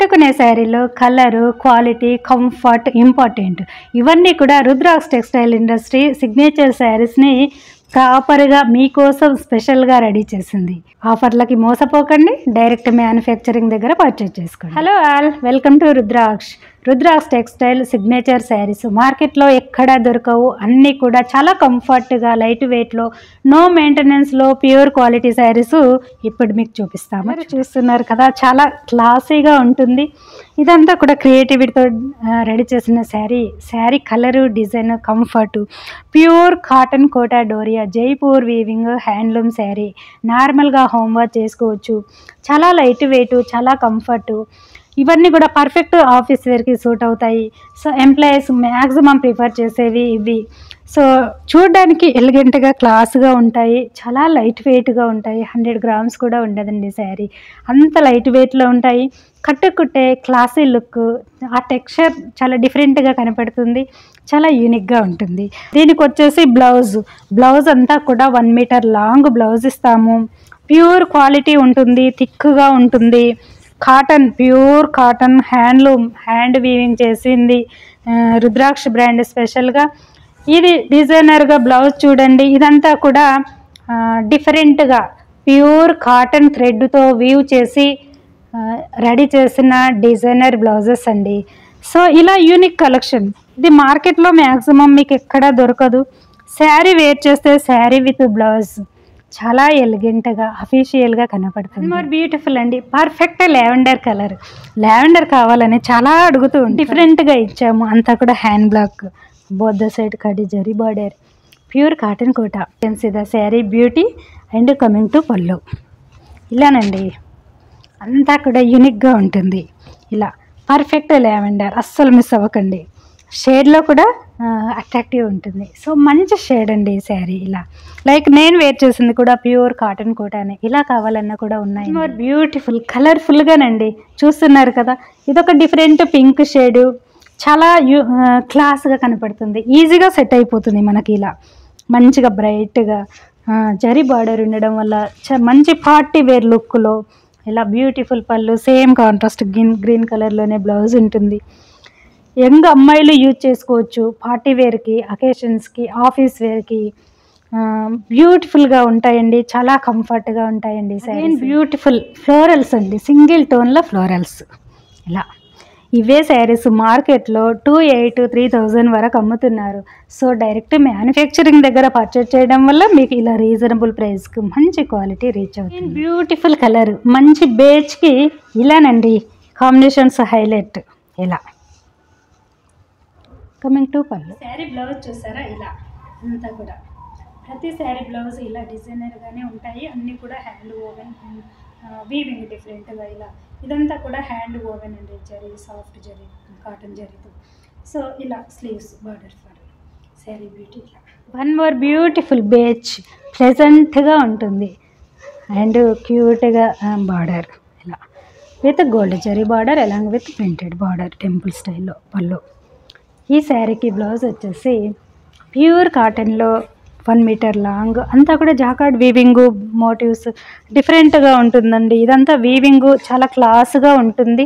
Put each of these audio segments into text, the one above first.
కట్టుకునే శారీలో colour, quality, comfort important. ఇవన్నీ కూడా రుద్రాక్ష టెక్స్టైల్ ఇండస్ట్రీ సిగ్నేచర్ శారీస్ని ప్రాపర్గా మీకోసం స్పెషల్గా రెడీ చేసింది. ఆఫర్లకి మోసపోకండి, డైరెక్ట్ మ్యానుఫ్యాక్చరింగ్ దగ్గర పర్చేజ్ చేసుకోండి. Hello all, welcome to rudraksha textile signature saris. మార్కెట్లో ఎక్కడా దొరకవు, అన్నీ కూడా చాలా కంఫర్ట్గా లైట్ వెయిట్లో నో మెయింటెనెన్స్లో ప్యూర్ క్వాలిటీ శారీస్ ఇప్పుడు మీకు చూపిస్తాము. చూస్తున్నారు కదా, చాలా క్లాసీగా ఉంటుంది. ఇదంతా కూడా క్రియేటివిటీతో రెడీ చేసిన sari colour, design, comfort, pure cotton Kota Doria Jaipur weaving handloom sari. నార్మల్గా హోమ్ వర్క్ చేసుకోవచ్చు, చాలా లైట్ వెయిట్, చాలా కంఫర్టు. ఇవన్నీ కూడా పర్ఫెక్ట్ ఆఫీస్ వేర్కి సూట్ అవుతాయి. సో ఎంప్లాయీస్ మ్యాక్సిమం ప్రిఫర్ చేసేవి ఇవి. సో చూడడానికి ఎలిగెంట్గా క్లాస్గా ఉంటాయి, చాలా లైట్ వెయిట్గా ఉంటాయి. 100 గ్రామ్స్ కూడా ఉండదండి శారీ, అంత లైట్ వెయిట్లో ఉంటాయి. కట్టుకుంటే క్లాసీ లుక్, ఆ టెక్స్చర్ చాలా డిఫరెంట్గా కనపడుతుంది, చాలా యూనిక్గా ఉంటుంది. దీనికి వచ్చేసి బ్లౌజ్ అంతా కూడా 1 మీటర్ లాంగ్ బ్లౌజ్ ఇస్తాము. ప్యూర్ క్వాలిటీ ఉంటుంది, థిక్గా ఉంటుంది. Cotton, pure cotton, hand weaving చేసింది రుద్రాక్ష బ్రాండ్ స్పెషల్గా. ఇది డిజైనర్గా బ్లౌజ్ చూడండి, ఇదంతా కూడా డిఫరెంట్గా ప్యూర్ కాటన్ థ్రెడ్తో వీవ్ చేసి రెడీ చేసిన డిజైనర్ బ్లౌజెస్ అండి. సో ఇలా యూనిక్ కలెక్షన్, ఇది మార్కెట్లో మ్యాక్సిమం మీకు ఎక్కడా దొరకదు. శారీ వేర్ చేస్తే శారీ విత్ బ్లౌజ్ చాలా ఎలిగెంట్గా అఫీషియల్గా కనపడుతుంది. మోర్ బ్యూటిఫుల్ అండి, పర్ఫెక్ట్ లావెండర్ కావాలని చాలా అడుగుతూ డిఫరెంట్గా ఇచ్చాము. అంతా కూడా hand block, both the side కడి zari border, pure cotton Kota. The sari beauty and coming to పళ్ళు ఇలానండి, అంతా కూడా యూనిక్గా ఉంటుంది. ఇలా పర్ఫెక్ట్ లావెండర్, అస్సలు మిస్ అవ్వకండి. షేడ్లో కూడా అట్రాక్టివ్ ఉంటుంది. సో మంచి షేడ్ అండి ఈ శారీ. ఇలా లైక్ నేను వేర్ చేసింది కూడా ప్యూర్ కాటన్ కోటానే, ఇలా కావాలన్నా కూడా ఉన్నాయి. మోర్ బ్యూటిఫుల్, కలర్ఫుల్గానండి. చూస్తున్నారు కదా, ఇదొక డిఫరెంట్ పింక్ షేడు, చాలా క్లాస్గా కనపడుతుంది, ఈజీగా సెట్ అయిపోతుంది మనకి. ఇలా మంచిగా బ్రైట్గా జరీ బార్డర్ ఉండడం వల్ల మంచి పార్టీ వేర్ లుక్లో ఇలా బ్యూటిఫుల్ పళ్ళు, సేమ్ కాంట్రాస్ట్ గ్రీన్ కలర్లోనే బ్లౌజ్ ఉంటుంది. యంగ్ అమ్మాయిలు యూజ్ చేసుకోవచ్చు, పార్టీ వేర్కి, అకేషన్స్కి, ఆఫీస్ వేర్కి బ్యూటిఫుల్గా ఉంటాయండి, చాలా కంఫర్ట్గా ఉంటాయండి. బ్యూటిఫుల్ ఫ్లోరల్స్ అండి, సింగిల్ టోన్లో ఫ్లోరల్స్. ఇలా ఇవే శారీస్ మార్కెట్లో 2,800-3,000 వరకు అమ్ముతున్నారు. సో డైరెక్ట్ మ్యానుఫ్యాక్చరింగ్ దగ్గర పర్చేజ్ చేయడం వల్ల మీకు ఇలా రీజనబుల్ ప్రైస్కి మంచి క్వాలిటీ రీచ్ అవుతుంది. బ్యూటిఫుల్ కలర్, మంచి బేజ్కి ఇలానండి కాంబినేషన్స్ హైలైట్. ఇలా కమింగ్ టు పళ్ళు. శారీ బ్లౌజ్ చూసారా, ఇలా అంతా కూడా ప్రతి శారీ బ్లౌజ్ ఇలా డిజైనర్గానే ఉంటాయి. అన్నీ కూడా హ్యాండ్ ఓవెన్, వీవింగ్ డిఫరెంట్గా. ఇలా ఇదంతా కూడా హ్యాండ్ ఓవెన్ అండి, జరీ, సాఫ్ట్ జరీ, కాటన్ జరీతో. సో ఇలా sleeves border for sari beauty. ఇలా వన్ మోర్ బ్యూటిఫుల్ బేజ్, ప్లెజెంట్గా ఉంటుంది అండ్ క్యూట్గా బార్డర్ ఇలా with gold zari border along with printed border temple స్టైల్లో పళ్ళు. ఈ శారీకి బ్లౌజ్ వచ్చేసి ప్యూర్ కాటన్లో 1 మీటర్ లాంగ్, అంతా కూడా జాకార్డ్ వీవింగ్ మోటివ్స్ డిఫరెంట్గా ఉంటుందండి. ఇదంతా వీవింగ్ చాలా క్లాస్గా ఉంటుంది.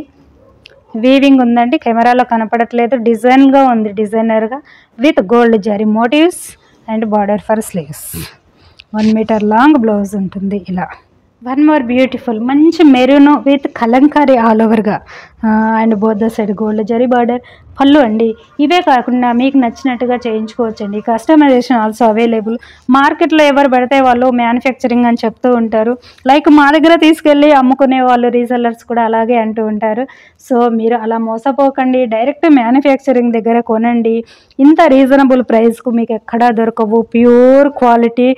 వీవింగ్ ఉందండి, కెమెరాలో కనపడట్లేదు, డిజైన్గా ఉంది, డిజైనర్గా with gold zari motifs and border for sleeves. 1 metre long blouse ఉంటుంది. ఇలా వన్ మోర్ బ్యూటిఫుల్, మంచి మెరూన్ విత్ కలంకారీ ఆల్ ఓవర్గా and both the side gold zari border పళ్ళు అండి. ఇవే కాకుండా మీకు నచ్చినట్టుగా చేయించుకోవచ్చండి, కస్టమైజేషన్ ఆల్సో అవైలబుల్. మార్కెట్లో ఎవరు పడితే వాళ్ళు మ్యానుఫ్యాక్చరింగ్ అని చెప్తూ ఉంటారు, లైక్ మా దగ్గర తీసుకెళ్ళి అమ్ముకునే వాళ్ళు రీసెల్లర్స్ కూడా అలాగే అంటూ ఉంటారు. సో మీరు అలా మోసపోకండి, డైరెక్ట్ మ్యానుఫ్యాక్చరింగ్ దగ్గర కొనండి. ఇంత రీజనబుల్ ప్రైస్కు మీకు ఎక్కడా దొరకవు. Pure quality,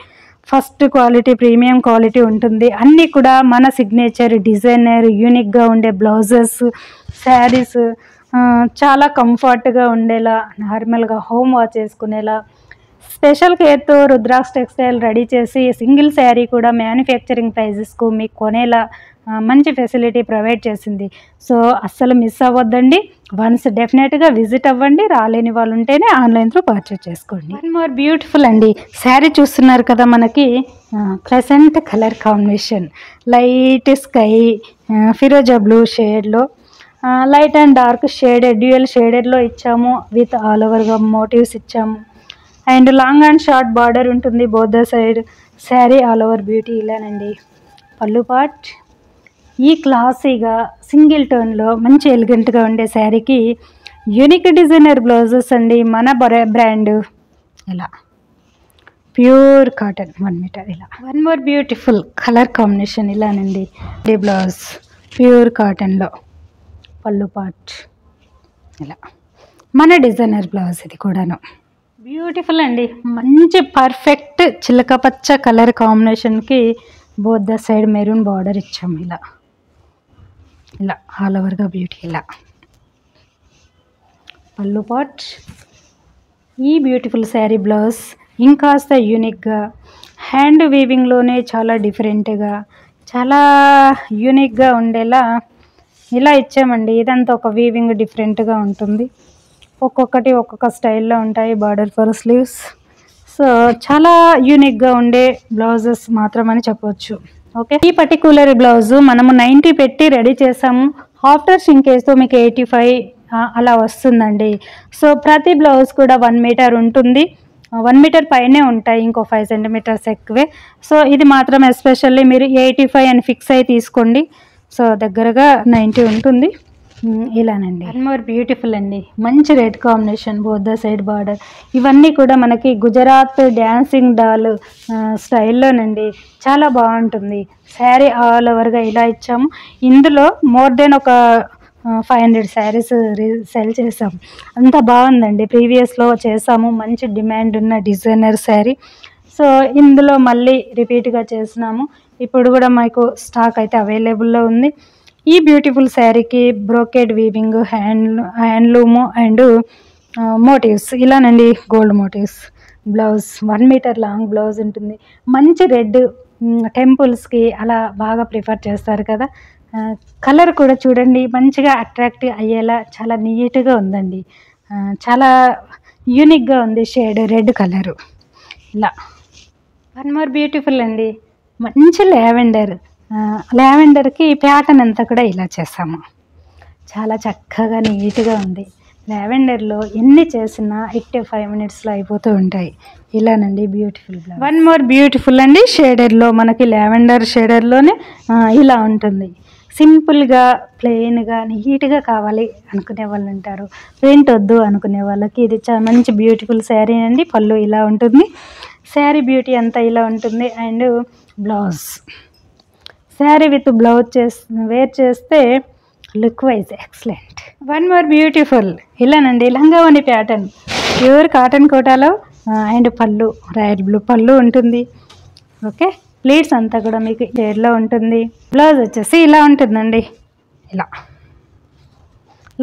first quality, premium quality ఉంటుంది. అన్నీ కూడా మన సిగ్నేచర్ డిజైనర్ యూనిక్గా ఉండే బ్లౌజెస్, శారీస్ చాలా కంఫర్ట్గా ఉండేలా, నార్మల్గా హోమ్ వాష్ చేసుకునేలా స్పెషల్ కేర్తో రుద్రాక్ష టెక్స్టైల్ రెడీ చేసి సింగిల్ శారీ కూడా మ్యానుఫ్యాక్చరింగ్ ప్రైజెస్కు మీకు కొనేలా మంచి ఫెసిలిటీ ప్రొవైడ్ చేసింది. సో అస్సలు మిస్ అవ్వద్దండి, వన్స్ డెఫినెట్గా విజిట్ అవ్వండి. రాలేని వాళ్ళు ఉంటేనే ఆన్లైన్ త్రూ పర్చేజ్ చేసుకోండి. వన్ మోర్ బ్యూటిఫుల్ అండి, శారీ చూస్తున్నారు కదా, మనకి pleasant colour combination, light sky ఫిరోజా బ్లూ షేడ్లో light and dark shaded dual షేడెడ్లో ఇచ్చాము, విత్ ఆల్ ఓవర్గా మోటివ్స్ ఇచ్చాము. And long and short border ఉంటుంది both the side. Sari all over beauty ఇలానండి. పళ్ళు పార్ట్ ఈ క్లాసీగా సింగిల్ టోన్లో మంచి ఎలిగెంట్గా ఉండే శారీకి యూనిక్ డిజైనర్ బ్లౌజెస్ అండి. మన బ్రాండ్ ఇలా ప్యూర్ కాటన్ 1 మీటర్ ఇలా. One more beautiful colour combination ఇలానండి. ఈ బ్లౌజ్ ప్యూర్ కాటన్లో, పళ్ళు పార్ట్ ఇలా మన డిజైనర్ బ్లౌజ్. ఇది కూడాను బ్యూటిఫుల్ అండి. మంచి పర్ఫెక్ట్ చిలక పచ్చ కలర్ కాంబినేషన్కి both the side maroon border ఇచ్చాము ఇలా. ఇలా ఆల్ ఓవర్గా బ్యూటీ ఇలా. పళ్ళు పార్ట్ ఈ బ్యూటిఫుల్ శారీ బ్లౌజ్ ఇంకాస్త యూనిక్గా హ్యాండ్ వీవింగ్లోనే చాలా డిఫరెంట్గా చాలా యూనిక్గా ఉండేలా ఇలా ఇచ్చామండి. ఇదంతా ఒక వీవింగ్ డిఫరెంట్గా ఉంటుంది. ఒక్కొక్కటి ఒక్కొక్క స్టైల్లో ఉంటాయి బార్డర్ ఫర్ స్లీవ్స్. సో చాలా యూనిక్గా ఉండే బ్లౌజెస్ మాత్రమని చెప్పవచ్చు. ఓకే, ఈ పర్టికులర్ బ్లౌజు మనము 90 పెట్టి రెడీ చేసాము. ఆఫ్టర్ షింకేజ్తో మీకు 85 అలా వస్తుందండి. సో ప్రతి బ్లౌజ్ కూడా 1 మీటర్ ఉంటుంది. 1 మీటర్ పైనే ఉంటాయి, ఇంకో 5 సెంటీమీటర్స్ ఎక్కువే. సో ఇది మాత్రం ఎస్పెషల్లీ మీరు 85 అని ఫిక్స్ అయి తీసుకోండి. సో దగ్గరగా 90 ఉంటుంది. ఇలానండి. వన్ మోర్ బ్యూటిఫుల్ అండి. మంచి red combination both the side border. ఇవన్నీ కూడా మనకి గుజరాత్ డ్యాన్సింగ్ డాల్ స్టైల్లోనండి. చాలా బాగుంటుంది. శారీ ఆల్ ఓవర్గా ఇలా ఇచ్చాము. ఇందులో మోర్ దెన్ ఒక 500 శారీస్ సెల్ చేసాం. అంత బాగుందండి. ప్రీవియస్లో చేసాము. మంచి డిమాండ్ ఉన్న డిజైనర్ శారీ. సో ఇందులో మళ్ళీ రిపీట్గా చేసినాము. ఇప్పుడు కూడా మాకు స్టాక్ అయితే అవైలబుల్లో ఉంది. ఈ బ్యూటిఫుల్ శారీకి brocade weaving, handloom and motifs ఇలానండి. Gold motifs. Blouse 1 metre long blouse ఉంటుంది. మంచి రెడ్ టెంపుల్స్కి అలా బాగా ప్రిఫర్ చేస్తారు కదా. కలర్ కూడా చూడండి మంచిగా అట్రాక్ట్ అయ్యేలా చాలా నీట్గా ఉందండి. చాలా యూనిక్గా ఉంది షేడ్ రెడ్ కలరు ఇలా. వన్ మోర్ బ్యూటిఫుల్ అండి. మంచి లావెండర్కి ప్యాటర్న్ అంతా కూడా ఇలా చేసాము. చాలా చక్కగా నీట్గా ఉంది. లావెండర్లో ఎన్ని చేసినా 5 మినిట్స్లో అయిపోతూ ఉంటాయి. ఇలానండి బ్యూటిఫుల్. వన్ మోర్ బ్యూటిఫుల్ అండి. షేడర్లో మనకి లావెండర్ షేడర్లోనే ఇలా ఉంటుంది. సింపుల్గా ప్లెయిన్గా నీట్గా కావాలి అనుకునే వాళ్ళు ఉంటారు. ప్రింట్ వద్దు అనుకునే వాళ్ళకి ఇది మంచి బ్యూటిఫుల్ శారీ అండి. పళ్ళు ఇలా ఉంటుంది. శారీ బ్యూటీ అంతా ఇలా ఉంటుంది. And blouse sari with blouse wear చేస్తే look wise excellent. One more beautiful ఇలానండి. లంగావోని ప్యాటర్న్ ప్యూర్ కాటన్ కోటాలో అండ్ పళ్ళు రాయల్ బ్లూ పళ్ళు ఉంటుంది. ఓకే, ప్లీట్స్ అంతా కూడా మీకు షేడ్లో ఉంటుంది. బ్లౌజ్ వచ్చేసి ఇలా ఉంటుందండి. ఇలా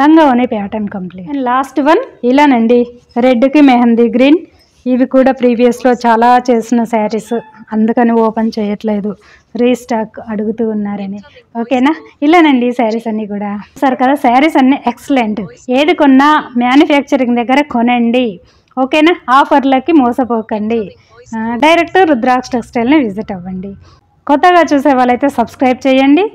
లంగావోని pattern complete. And last one ఇలానండి. రెడ్కి మెహందీ గ్రీన్. ఇవి కూడా ప్రీవియస్లో చాలా చేసిన శారీస్, అందుకని ఓపెన్ చేయట్లేదు, రీస్టాక్ అడుగుతూ ఉన్నారని. ఓకేనా, ఇలానండి శారీస్ అన్నీ కూడా. సరే కదా, శారీస్ అన్నీ ఎక్సలెంట్. ఏది కొన్నా మ్యానుఫ్యాక్చరింగ్ దగ్గర కొనండి. ఓకేనా, ఆఫర్లకి మోసపోకండి. డైరెక్ట్ రుద్రాక్ష టెక్స్టైల్ని విజిట్ అవ్వండి. కొత్తగా చూసే వాళ్ళైతే సబ్స్క్రైబ్ చేయండి.